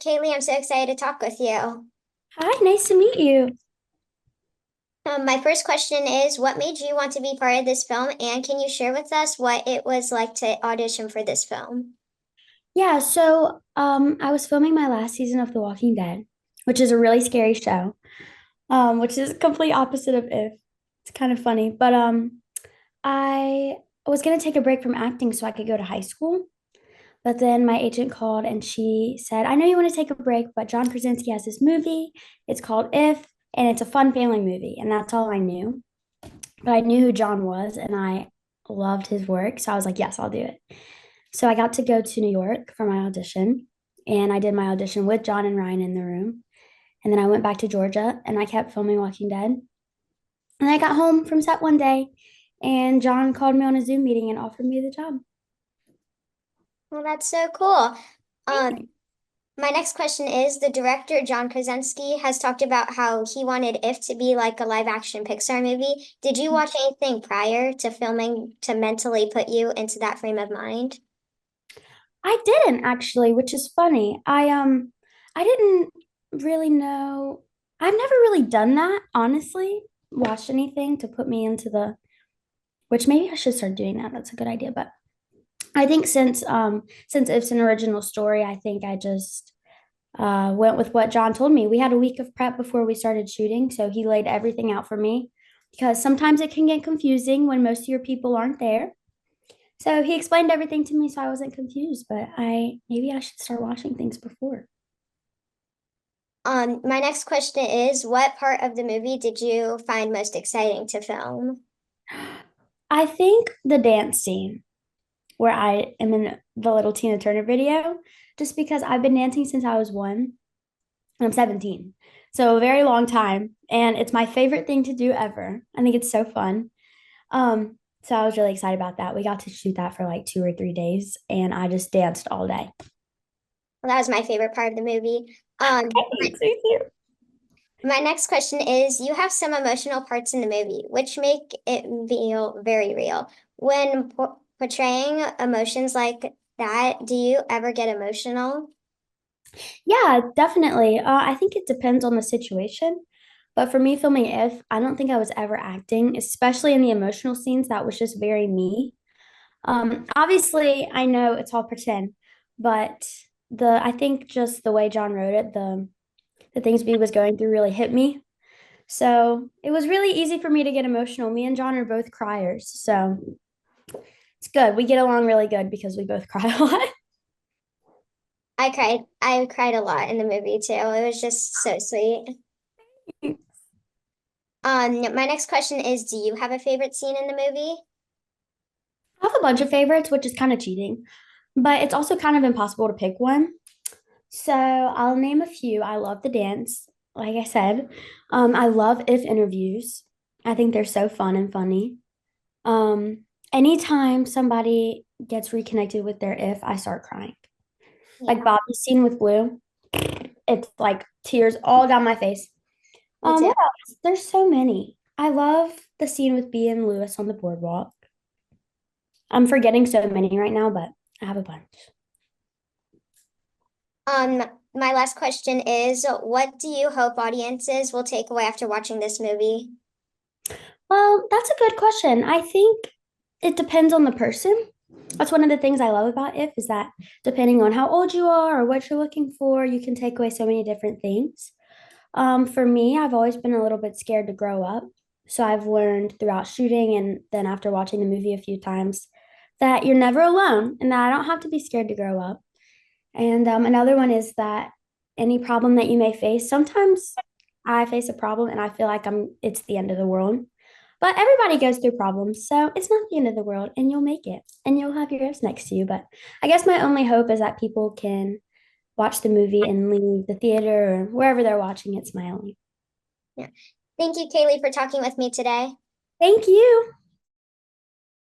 Cailey, I'm so excited to talk with you. Hi, nice to meet you. My first question is, what made you want to be part of this film, and can you share with us what it was like to audition for this film? I was filming my last season of The Walking Dead, which is a really scary show, which is complete opposite of If. It's kind of funny, but I was gonna take a break from acting so I could go to high school. But then my agent called and she said, "I know you want to take a break, but John Krasinski has this movie. It's called If, and it's a fun family movie." And that's all I knew. But I knew who John was, and I loved his work, so I was like, "Yes, I'll do it." So I got to go to New York for my audition, and I did my audition with John and Ryan in the room. And then I went back to Georgia and I kept filming Walking Dead. And I got home from set one day, and John called me on a Zoom meeting and offered me the job. Well, that's so cool. Um, my next question is, the director, John Krasinski, has talked about how he wanted If to be like a live action Pixar movie. Did you watch anything prior to filming to mentally put you into that frame of mind? I didn't actually, which is funny. I didn't really know. I've never really done that, honestly, watched anything to put me into the, which maybe I should start doing that. That's a good idea. But I think since it's an original story, I think I just went with what John told me. We had a week of prep before we started shooting, so he laid everything out for me because sometimes it can get confusing when most of your people aren't there. So he explained everything to me so I wasn't confused, but I maybe I should start watching things before. My next question is, what part of the movie did you find most exciting to film? I think the dance scene where I am in the little Tina Turner video, just because I've been dancing since I was one and I'm 17. So a very long time. And it's my favorite thing to do ever. I think it's so fun. So I was really excited about that. We got to shoot that for like 2 or 3 days and I just danced all day. Well, that was my favorite part of the movie. Hey, me too. My next question is, you have some emotional parts in the movie, which make it feel very real. When portraying emotions like that, do you ever get emotional? Yeah, definitely. I think it depends on the situation. But for me, filming If, I don't think I was ever acting, especially in the emotional scenes. That was just very me. Obviously, I know it's all pretend, but I think just the way John wrote it, the things B was going through really hit me. So it was really easy for me to get emotional. Me and John are both criers, so it's good. We get along really good because we both cry a lot. I cried. I cried a lot in the movie too. It was just so sweet. My next question is, do you have a favorite scene in the movie? I have a bunch of favorites, which is kind of cheating, but it's also kind of impossible to pick one. So I'll name a few. I love the dance, like I said. I love If interviews. I think they're so fun and funny. Um, Anytime somebody gets reconnected with their If, I start crying. Like Yeah, Bobby's scene with Blue, it's like tears all down my face. me too. What else? There's so many. I love the scene with B and Lewis on the boardwalk. I'm forgetting so many right now, but I have a bunch. Um, my last question is, what do you hope audiences will take away after watching this movie? Well, that's a good question. I think it depends on the person. That's one of the things I love about If is that depending on how old you are or what you're looking for, you can take away so many different things. For me, I've always been a little bit scared to grow up. So I've learned throughout shooting and then after watching the movie a few times that you're never alone and that I don't have to be scared to grow up. And another one is that any problem that you may face, sometimes I face a problem and I feel like it's the end of the world. But everybody goes through problems, so it's not the end of the world, and you'll make it, and you'll have yours next to you. But I guess my only hope is that people can watch the movie and leave the theater or wherever they're watching it smiling. Yeah. Thank you, Kaylee, for talking with me today. Thank you.